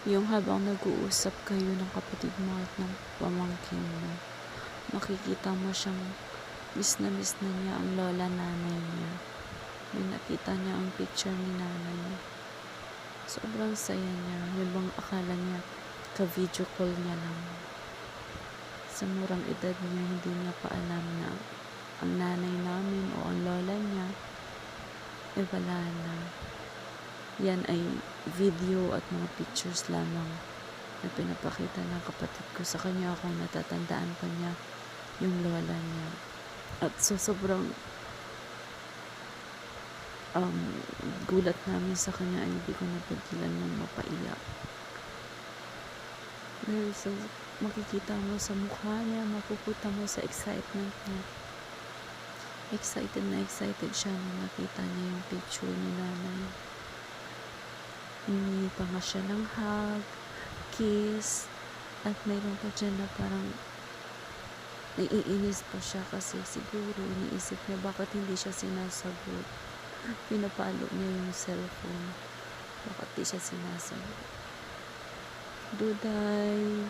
Yung habang nag-uusap kayo ng kapatid mo at ng pamangkin mo, makikita mo siyang miss na niya ang lola nanay niya. May nakita niya ang picture ni nanay. Sobrang saya niya. Yung bang akala niya ka-video call niya lang. Sa murang edad niya, hindi niya pa alam na ang nanay namin o ang lola niya wala na. Yan ay video at mga pictures lamang na pinapakita ng kapatid ko sa kanya kung natatandaan pa niya yung lola niya. At so sobrang gulat namin sa kanya ay hindi ko napigilan ng mapaiyak. Dahil sa makikita mo sa mukha niya, mapuputa mo sa excitement niya. Excited siya nung nakita niya yung picture ni nanay. Hindi pa nga siya ng hug, kiss, at mayroon pa dyan na parang naiinis pa siya kasi siguro iniisip niya bakit hindi siya sinasagot. Pinapalo niya yung cellphone. Bakit di siya sinasagot? Duday,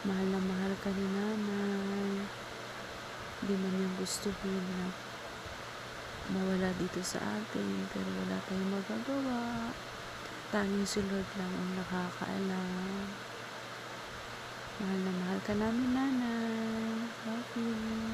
mahal na mahal ka ni nanay. Di man yung gustuhin na mawala dito sa atin, pero wala tayong magagawa. Tanging si Lord lang ang nakakaalam. Mahal na mahal ka namin, nanay. Love you.